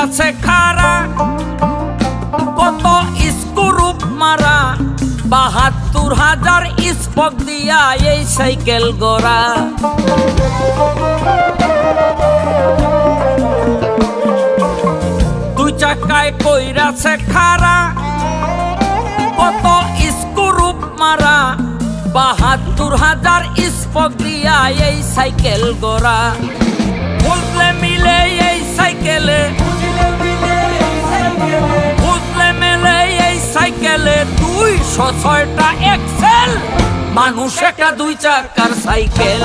কইরাছে খারা কত স্ক্রুপ মারা ৭২,০০০ স্পক দিয়া এই সাইকেল গড়া। দুই চাকায় কইরাছে খারা কত স্ক্রুপ মারা ৭২,০০০ স্পক দিয়া এই সাইকেল গড়া। বুঝলে মিলে এই সাইকেলে, বুঝলে মিলে এই সাইকেলে ২০৬টা এক্সেল। মানুষ একটা দুই চাকার সাইকেল।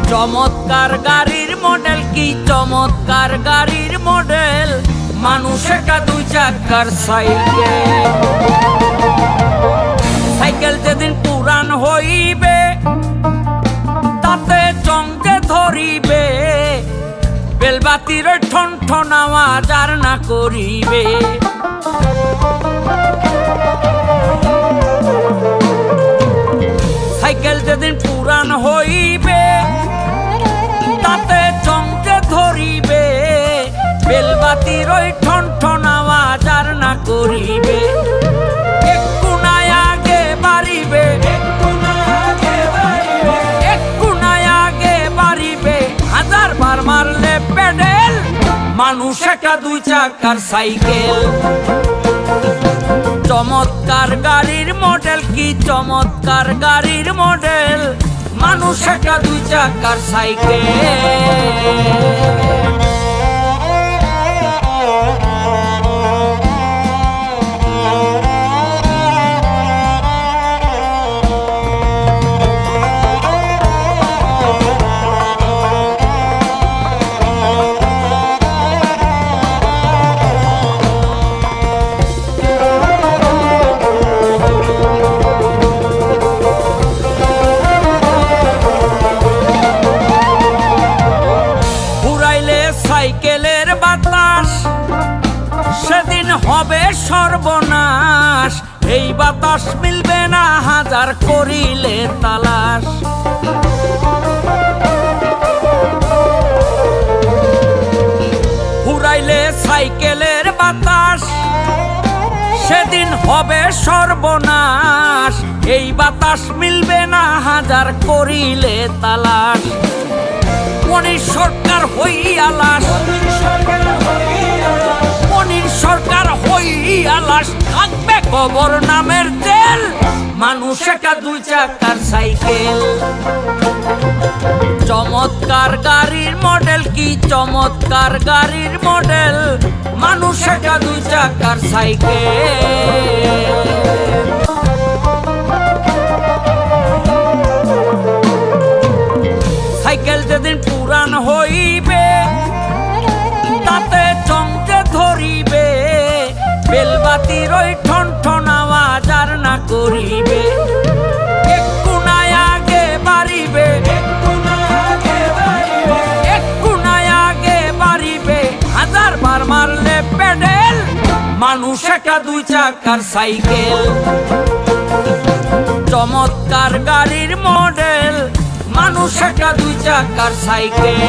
চমৎকার গাড়ির মডেল, কি চমৎকার গাড়ির মডেল। মানুষ একটা দুই চাকার সাইকেল। সাইকেল যেদিন পুরান হইবে তাতে জংকে ধরিবে, বেলবাতির ঠন ঠন আওয়াজ আর না করিবে। সাইকেল যেদিন পুরান হইবে তাতে জংকে ধরিবে, বেলবাতির ঠন ঠন আওয়াজ আর না করিবে। মারলে পেডেল। মানুষ একটা দুই চাকার সাইকেল। চমৎকার গাড়ির মডেল, কি চমৎকার গাড়ির মডেল। মানুষ একটা দুই চাকার সাইকেল। সাইকেলের বাতাস সেদিন হবে সর্বনাশ। এই বাতাস মিলবে না হাজার করিলে তালাশ। ফুরাইলে সাইকেলের বাতাস সেদিন হবে সর্বনাশ। এই বাতাস মিলবে না হাজার করিলে তালাশ। মনির সরকার হইয়া লাশ, মনির সরকার হইয়া লাশ। থাকবে কবর নামের জেল। মানুষ একটা দুই চাকার সাইকেল। চমৎকার গাড়ির মডেল, কি চমৎকার গাড়ির মডেল। মানুষ একটা দুই চাকার সাইকেল। সাইকেল যেদিন পুরান হইবে তাতে চমকে ধরিবে, বেলবাতির ঠন ঠন আওয়াজ আর না করিবে। একটু নাই আগে বাড়িবে, একটু নাই আগে বাড়িবে। হাজার বার মারলে পেডেল। মানুষ একটা দুই চাকার সাইকেল। চমৎকার গাড়ির মডেল। মানুষ একটা দুই চাকার সাইকেল।